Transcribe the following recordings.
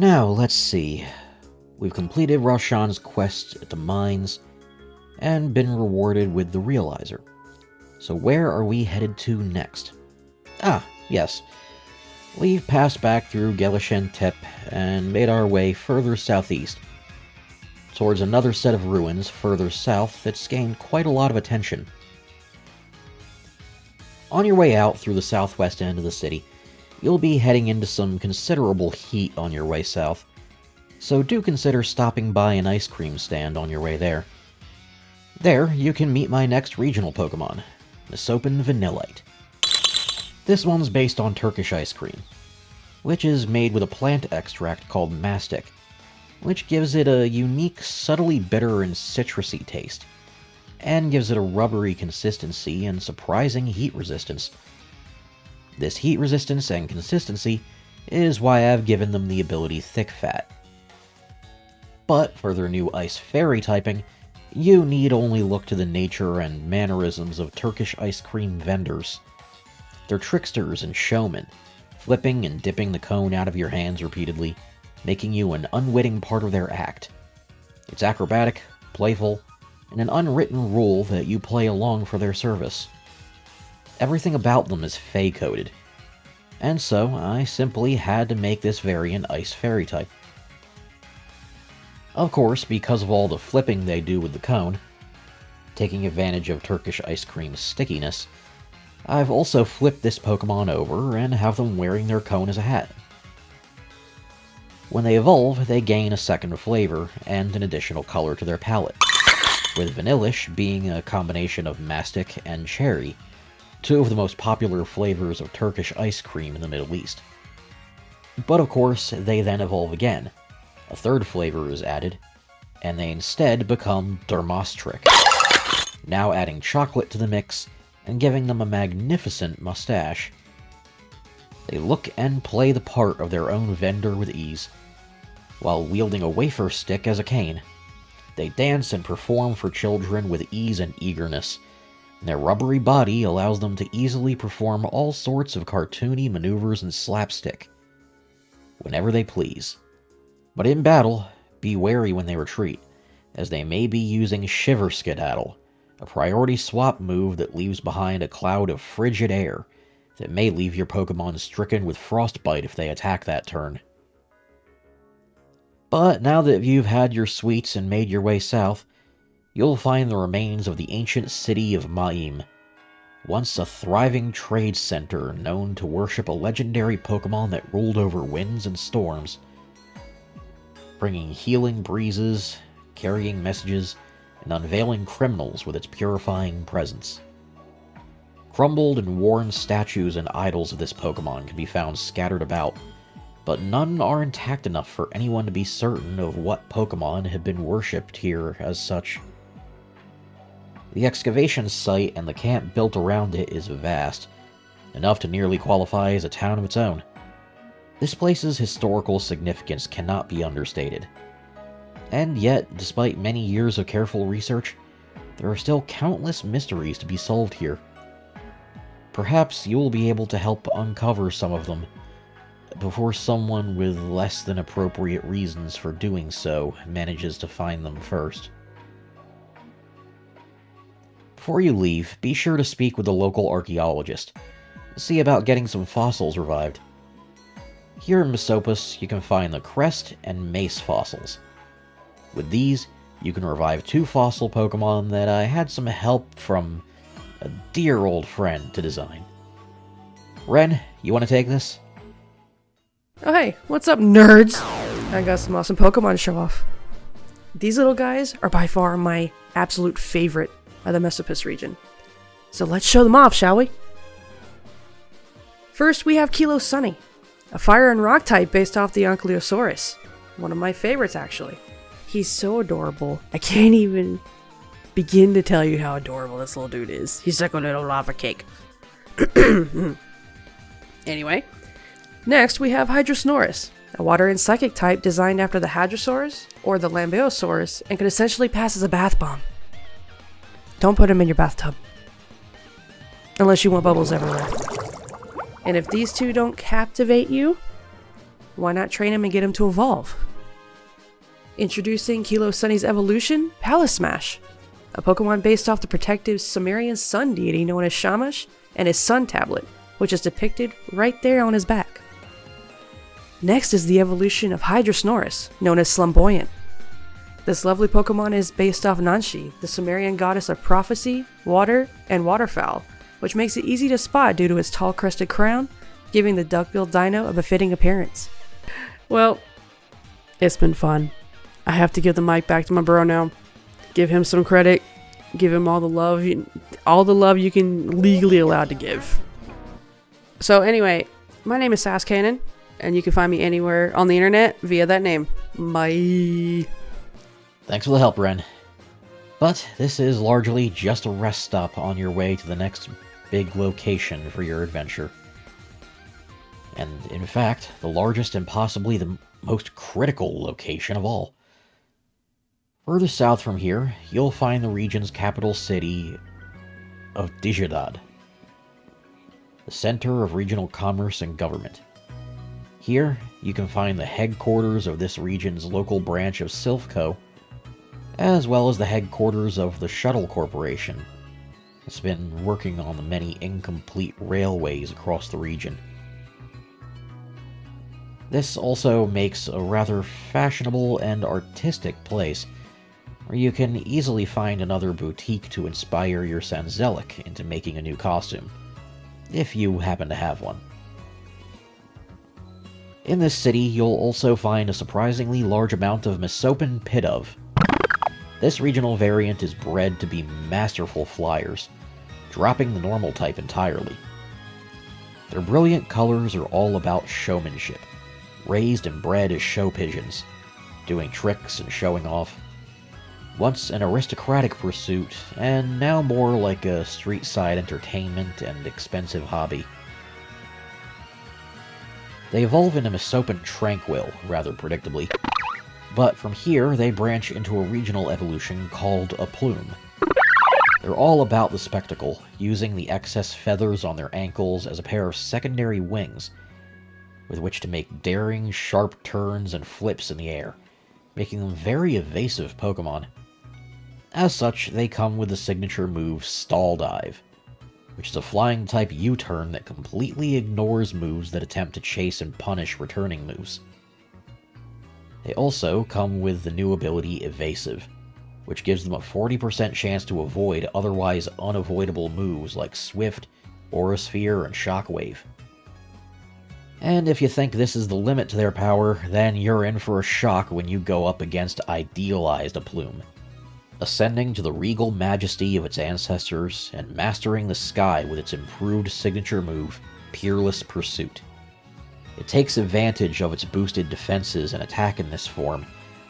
Now, let's see. We've completed Roshan's quest at the mines, and been rewarded with the Realizer. So where are we headed to next? Ah, yes. We've passed back through Gelishentep and made our way further southeast, towards another set of ruins further south that's gained quite a lot of attention. On your way out through the southwest end of the city, you'll be heading into some considerable heat on your way south, so do consider stopping by an ice cream stand on your way there. There, you can meet my next regional Pokemon, Mesopan Vanillite. This one's based on Turkish ice cream, which is made with a plant extract called mastic, which gives it a unique, subtly bitter and citrusy taste, and gives it a rubbery consistency and surprising heat resistance. This heat resistance and consistency is why I've given them the ability Thick Fat. But for their new Ice Fairy typing, you need only look to the nature and mannerisms of Turkish ice cream vendors. They're tricksters and showmen, flipping and dipping the cone out of your hands repeatedly, making you an unwitting part of their act. It's acrobatic, playful, and an unwritten rule that you play along for their service. Everything about them is Fey-coded, and so I simply had to make this variant Ice Fairy type. Of course, because of all the flipping they do with the cone, taking advantage of Turkish ice cream's stickiness, I've also flipped this Pokemon over and have them wearing their cone as a hat. When they evolve, they gain a second flavor and an additional color to their palette, with Vanillish being a combination of mastic and cherry, two of the most popular flavors of Turkish ice cream in the Middle East. But of course, they then evolve again. A third flavor is added, and they instead become Dermostric, now adding chocolate to the mix and giving them a magnificent mustache. They look and play the part of their own vendor with ease, while wielding a wafer stick as a cane. They dance and perform for children with ease and eagerness, and their rubbery body allows them to easily perform all sorts of cartoony maneuvers and slapstick, whenever they please. But in battle, be wary when they retreat, as they may be using Shiver Skedaddle, a priority swap move that leaves behind a cloud of frigid air that may leave your Pokemon stricken with frostbite if they attack that turn. But now that you've had your sweets and made your way south, you'll find the remains of the ancient city of Ma'im, once a thriving trade center known to worship a legendary Pokemon that ruled over winds and storms, bringing healing breezes, carrying messages, and unveiling criminals with its purifying presence. Crumbled and worn statues and idols of this Pokemon can be found scattered about, but none are intact enough for anyone to be certain of what Pokemon had been worshipped here as such. The excavation site and the camp built around it is vast, enough to nearly qualify as a town of its own. This place's historical significance cannot be understated. And yet, despite many years of careful research, there are still countless mysteries to be solved here. Perhaps you will be able to help uncover some of them, before someone with less than appropriate reasons for doing so manages to find them first. Before you leave, be sure to speak with the local archaeologist. See about getting some fossils revived. Here in Mesopas, you can find the Crest and Mace fossils. With these, you can revive 2 fossil Pokemon that I had some help from a dear old friend to design. Ren, you want to take this? Oh hey, what's up nerds? I got some awesome Pokemon to show off. These little guys are by far my absolute favorite of the Mesopas region. So let's show them off, shall we? First we have Kilo Sunny, a fire and rock type based off the Ankylosaurus. One of my favorites actually. He's so adorable. I can't even begin to tell you how adorable this little dude is. He's like a little lava cake. Anyway, next we have Hydrosnorus, a water and psychic type designed after the Hadrosaurus or the Lambeosaurus and can essentially pass as a bath bomb. Don't put him in your bathtub. Unless you want bubbles everywhere. And if these two don't captivate you, why not train him and get him to evolve? Introducing Kilo Sunny's evolution, Palace Smash, a Pokemon based off the protective Sumerian sun deity known as Shamash and his sun tablet, which is depicted right there on his back. Next is the evolution of Hydrosnoris, known as Slumboyant. This lovely Pokemon is based off Nanshi, the Sumerian goddess of prophecy, water, and waterfowl, which makes it easy to spot due to its tall crested crown, giving the duck-billed dino a befitting appearance. Well, it's been fun. I have to give the mic back to my bro now. Give him some credit. Give him all the love you can legally allowed to give. So anyway, my name is Sasscannon, and you can find me anywhere on the internet via that name. Bye. Thanks for the help, Ren. But this is largely just a rest stop on your way to the next big location for your adventure. And in fact, the largest and possibly the most critical location of all. Further south from here, you'll find the region's capital city of Dijidad, the center of regional commerce and government. Here, you can find the headquarters of this region's local branch of Silphco, as well as the headquarters of the Shuttle Corporation. It's been working on the many incomplete railways across the region. This also makes a rather fashionable and artistic place, where you can easily find another boutique to inspire your Sanzelic into making a new costume, if you happen to have one. In this city, you'll also find a surprisingly large amount of Mesopan Pidove. This regional variant is bred to be masterful flyers, dropping the normal type entirely. Their brilliant colors are all about showmanship, raised and bred as show pigeons, doing tricks and showing off. Once an aristocratic pursuit, and now more like a street-side entertainment and expensive hobby. They evolve into Mesopan Tranquil, rather predictably, but from here they branch into a regional evolution called a Plume. They're all about the spectacle, using the excess feathers on their ankles as a pair of secondary wings, with which to make daring, sharp turns and flips in the air, making them very evasive Pokemon. As such, they come with the signature move Stall Dive, which is a flying type U-turn that completely ignores moves that attempt to chase and punish returning moves. They also come with the new ability Evasive, which gives them a 40% chance to avoid otherwise unavoidable moves like Swift, Aura Sphere, and Shockwave. And if you think this is the limit to their power, then you're in for a shock when you go up against Idealized a Plume, ascending to the regal majesty of its ancestors and mastering the sky with its improved signature move, Peerless Pursuit. It takes advantage of its boosted defenses and attack in this form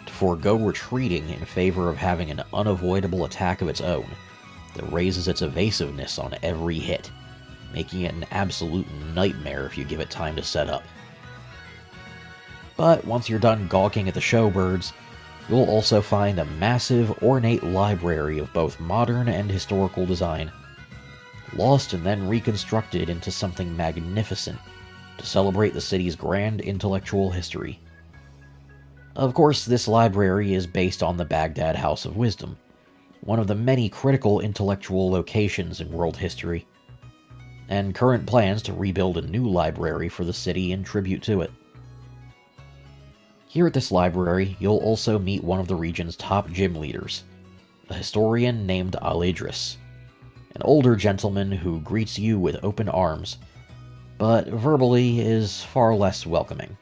to forego retreating in favor of having an unavoidable attack of its own that raises its evasiveness on every hit, making it an absolute nightmare if you give it time to set up. But once you're done gawking at the showbirds, you'll also find a massive, ornate library of both modern and historical design, lost and then reconstructed into something magnificent to celebrate the city's grand intellectual history. Of course, this library is based on the Baghdad House of Wisdom, one of the many critical intellectual locations in world history, and current plans to rebuild a new library for the city in tribute to it. Here at this library, you'll also meet one of the region's top gym leaders, a historian named Aledris, an older gentleman who greets you with open arms, but verbally is far less welcoming.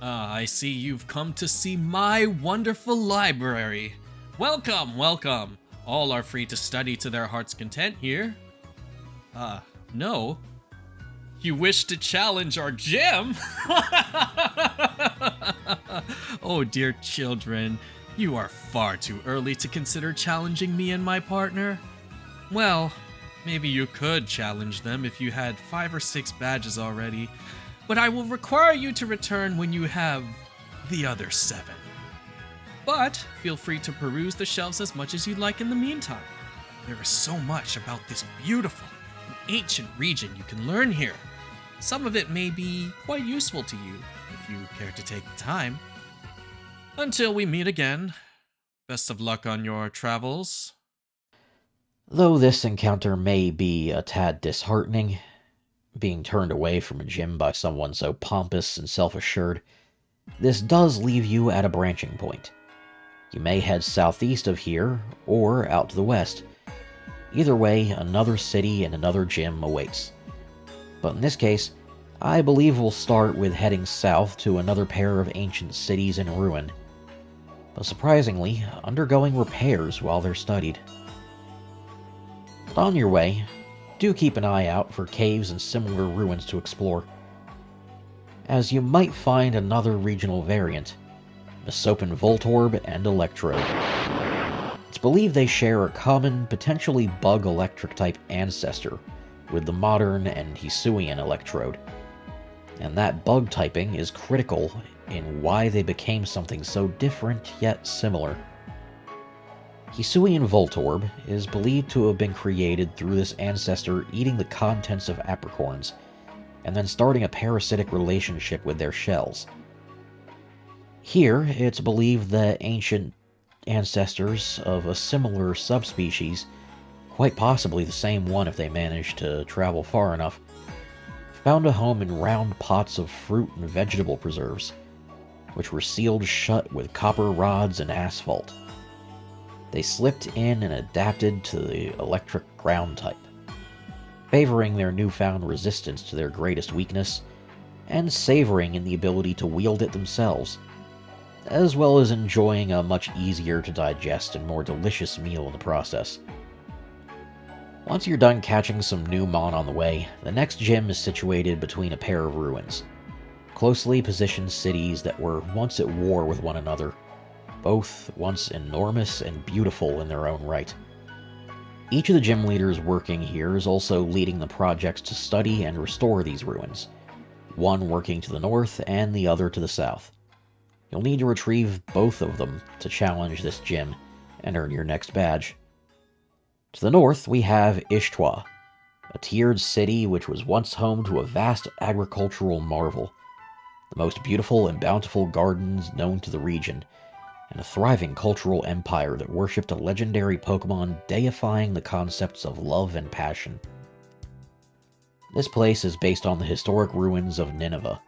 I see you've come to see my wonderful library. Welcome, welcome. All are free to study to their heart's content here. No. You wish to challenge our gym? Oh, dear children, you are far too early to consider challenging me and my partner. Well, maybe you could challenge them if you had 5 or 6 badges already, but I will require you to return when you have the other 7. But feel free to peruse the shelves as much as you'd like in the meantime. There is so much about this beautiful and ancient region you can learn here. Some of it may be quite useful to you if you care to take the time. Until we meet again, best of luck on your travels. Though this encounter may be a tad disheartening, being turned away from a gym by someone so pompous and self-assured, this does leave you at a branching point. You may head southeast of here, or out to the west. Either way, another city and another gym awaits. But in this case, I believe we'll start with heading south to another pair of ancient cities in ruin, but surprisingly, undergoing repairs while they're studied. On your way, do keep an eye out for caves and similar ruins to explore, as you might find another regional variant, Mesopan Voltorb and Electrode. It's believed they share a common, potentially bug-electric type ancestor with the modern and Hisuian Electrode, and that bug typing is critical in why they became something so different yet similar. Hisuian Voltorb is believed to have been created through this ancestor eating the contents of apricorns, and then starting a parasitic relationship with their shells. Here, it's believed that ancient ancestors of a similar subspecies, quite possibly the same one if they managed to travel far enough, found a home in round pots of fruit and vegetable preserves, which were sealed shut with copper rods and asphalt. They slipped in and adapted to the electric ground type, favoring their newfound resistance to their greatest weakness, and savoring in the ability to wield it themselves, as well as enjoying a much easier to digest and more delicious meal in the process. Once you're done catching some new mon on the way, the next gym is situated between a pair of ruins, closely positioned cities that were once at war with one another, both once enormous and beautiful in their own right. Each of the gym leaders working here is also leading the projects to study and restore these ruins, one working to the north and the other to the south. You'll need to retrieve both of them to challenge this gym and earn your next badge. To the north, we have Ishtwa, a tiered city which was once home to a vast agricultural marvel, the most beautiful and bountiful gardens known to the region, and a thriving cultural empire that worshipped a legendary Pokemon deifying the concepts of love and passion. This place is based on the historic ruins of Nineveh,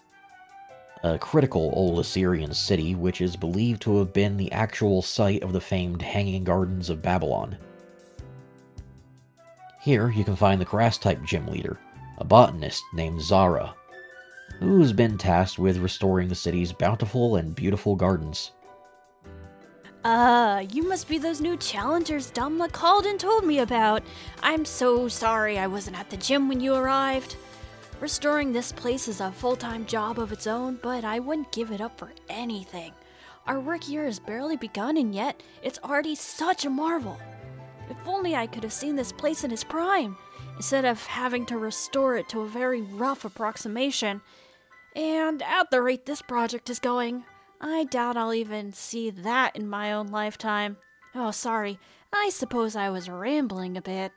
a critical old Assyrian city which is believed to have been the actual site of the famed Hanging Gardens of Babylon. Here you can find the grass-type gym leader, a botanist named Zahraa, who's been tasked with restoring the city's bountiful and beautiful gardens. You must be those new challengers Damla called and told me about. I'm so sorry I wasn't at the gym when you arrived. Restoring this place is a full-time job of its own, but I wouldn't give it up for anything. Our work year has barely begun, and yet it's already such a marvel. If only I could have seen this place in its prime, instead of having to restore it to a very rough approximation. And at the rate this project is going, I doubt I'll even see that in my own lifetime. Oh, sorry. I suppose I was rambling a bit.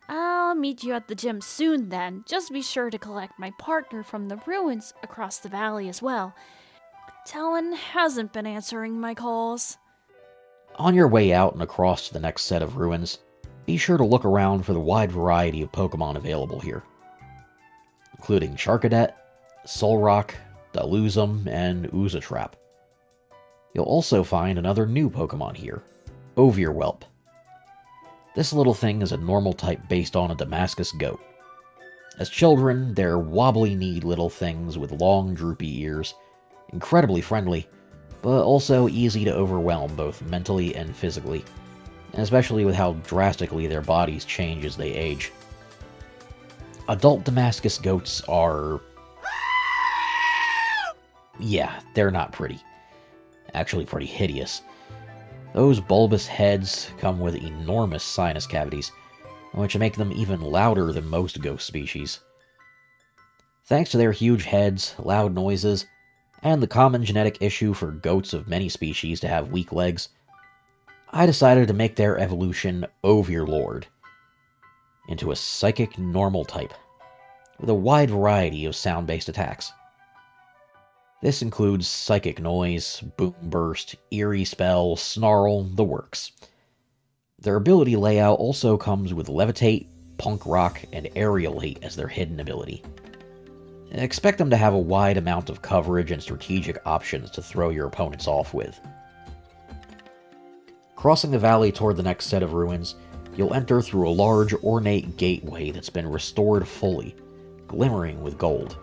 I'll meet you at the gym soon then. Just be sure to collect my partner from the ruins across the valley as well. Talon hasn't been answering my calls. On your way out and across to the next set of ruins, be sure to look around for the wide variety of Pokemon available here, including Charcadet, Solrock, Daluzum, and Oozatrap. You'll also find another new Pokemon here, Ovirwhelp. This little thing is a normal type based on a Damascus goat. As children, they're wobbly-kneed little things with long, droopy ears, incredibly friendly, but also easy to overwhelm both mentally and physically, especially with how drastically their bodies change as they age. Adult Damascus goats are... yeah, they're not pretty. Actually pretty hideous. Those bulbous heads come with enormous sinus cavities, which make them even louder than most ghost species. Thanks to their huge heads, loud noises, and the common genetic issue for goats of many species to have weak legs, I decided to make their evolution Overlord into a psychic normal type. with a wide variety of sound-based attacks. This includes psychic noise, boom burst, eerie spell, snarl, the works. Their ability layout also comes with levitate, punk rock, and aerialate as their hidden ability. Expect them to have a wide amount of coverage and strategic options to throw your opponents off with. Crossing the valley toward the next set of ruins, you'll enter through a large ornate gateway that's been restored fully, glimmering with gold.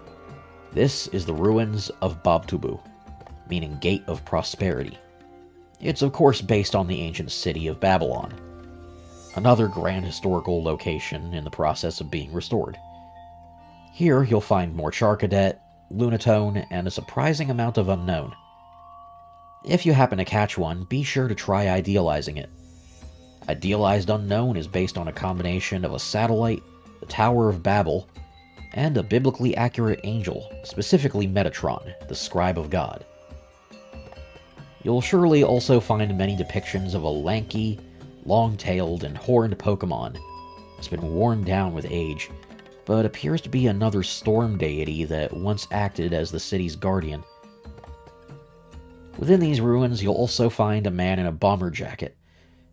This is the ruins of Babtubu, meaning Gate of Prosperity. It's of course based on the ancient city of Babylon, another grand historical location in the process of being restored. Here you'll find more Charcadet, Lunatone, and a surprising amount of unknown. If you happen to catch one, be sure to try idealizing it. Idealized Unknown is based on a combination of a satellite, the Tower of Babel, and a biblically accurate angel, specifically Metatron, the Scribe of God. You'll surely also find many depictions of a lanky, long-tailed, and horned Pokemon that's been worn down with age, but appears to be another storm deity that once acted as the city's guardian. Within these ruins, you'll also find a man in a bomber jacket,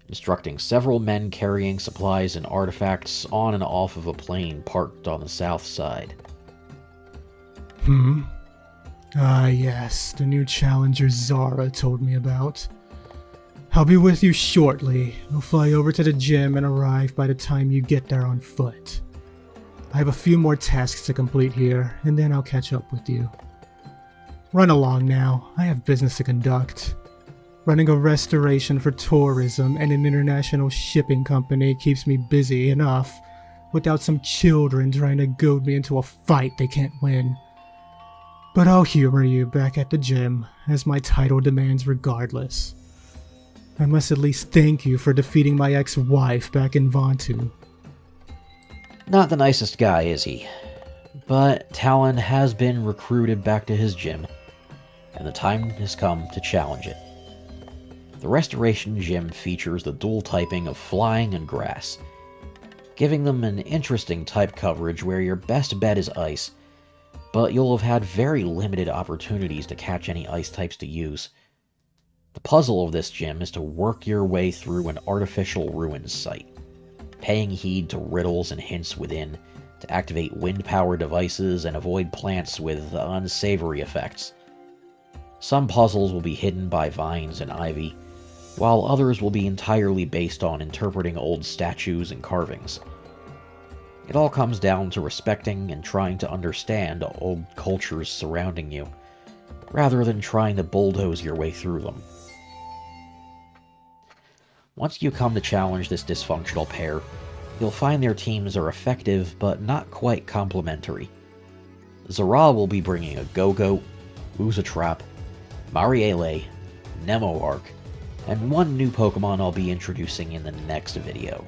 instructing several men carrying supplies and artifacts on and off of a plane parked on the south side. Ah yes, the new challenger Zahraa told me about. I'll be with you shortly. I'll fly over to the gym and arrive by the time you get there on foot. I have a few more tasks to complete here, and then I'll catch up with you. Run along now, I have business to conduct. Running a restoration for tourism and an international shipping company keeps me busy enough without some children trying to goad me into a fight they can't win. But I'll humor you back at the gym, as my title demands regardless. I must at least thank you for defeating my ex-wife back in Vantu. Not the nicest guy, is he? But Talon has been recruited back to his gym, and the time has come to challenge it. The Restoration Gym features the dual typing of Flying and Grass, giving them an interesting type coverage where your best bet is Ice, but you'll have had very limited opportunities to catch any Ice types to use. The puzzle of this gym is to work your way through an artificial ruins site, paying heed to riddles and hints within to activate wind-powered devices and avoid plants with unsavory effects. Some puzzles will be hidden by vines and ivy, while others will be entirely based on interpreting old statues and carvings. It all comes down to respecting and trying to understand old cultures surrounding you, rather than trying to bulldoze your way through them. Once you come to challenge this dysfunctional pair, you'll find their teams are effective but not quite complementary. Zahraa will be bringing a Go-Goat, Oozatrap, Mariele, Nemoark, and one new Pokemon I'll be introducing in the next video.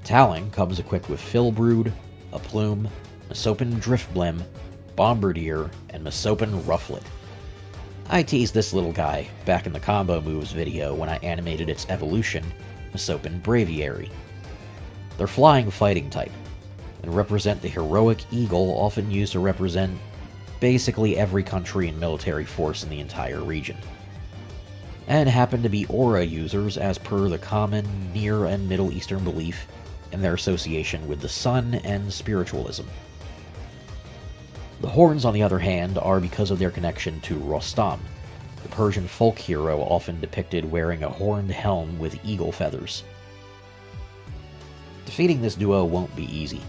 Talon comes equipped with Filbrood, a Plume, Mesopan Driftblim, Bombardier, and Mesopan Rufflet. I teased this little guy back in the Combo Moves video when I animated its evolution, Mesopan Braviary. They're flying fighting type, and represent the heroic eagle often used to represent basically every country and military force in the entire region, and happen to be aura users as per the common Near and Middle Eastern belief in their association with the sun and spiritualism. The horns, on the other hand, are because of their connection to Rostam, the Persian folk hero often depicted wearing a horned helm with eagle feathers. Defeating this duo won't be easy,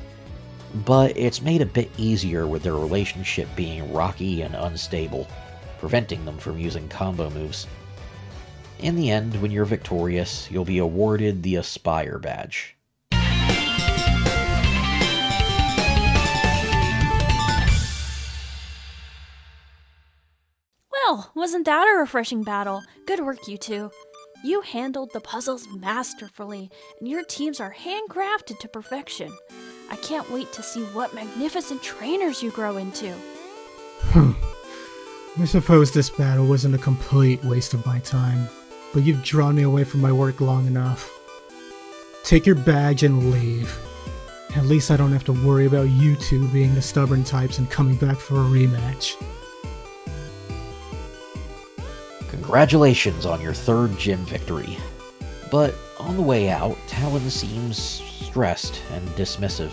but it's made a bit easier with their relationship being rocky and unstable, preventing them from using combo moves. In the end, when you're victorious, you'll be awarded the Aspire badge. Well, wasn't that a refreshing battle? Good work, you two. You handled the puzzles masterfully, and your teams are handcrafted to perfection. I can't wait to see what magnificent trainers you grow into. I suppose this battle wasn't a complete waste of my time, but you've drawn me away from my work long enough. Take your badge and leave. At least I don't have to worry about you two being the stubborn types and coming back for a rematch. Congratulations on your third gym victory. But on the way out, Talon seems stressed and dismissive,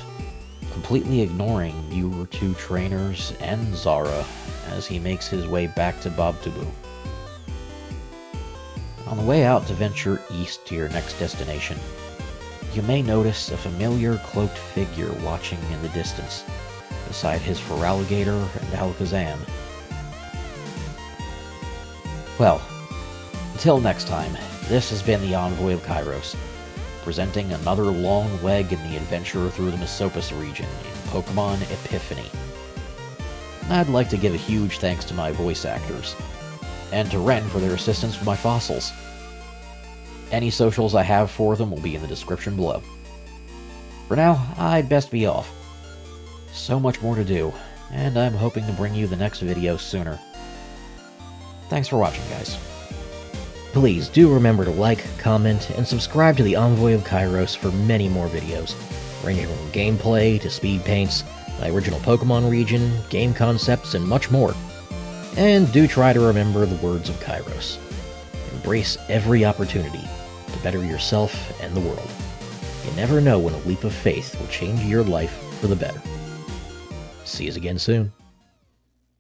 completely ignoring your two trainers and Zahraa as he makes his way back to Babtubu. On the way out to venture east to your next destination, you may notice a familiar cloaked figure watching in the distance, beside his Feraligatr and Alakazam. Well, until next time, this has been the Envoy of Kairos, presenting another long leg in the adventure through the Mesopas region in Pokemon Epiphany. I'd like to give a huge thanks to my voice actors, and to Ren for their assistance with my fossils. Any socials I have for them will be in the description below. For now, I'd best be off. So much more to do, and I'm hoping to bring you the next video sooner. Thanks for watching, guys. Please do remember to like, comment, and subscribe to the Envoy of Kairos for many more videos, ranging from gameplay to speed paints, my original Pokemon region, game concepts, and much more. And do try to remember the words of Kairos. Embrace every opportunity to better yourself and the world. You never know when a leap of faith will change your life for the better. See you again soon.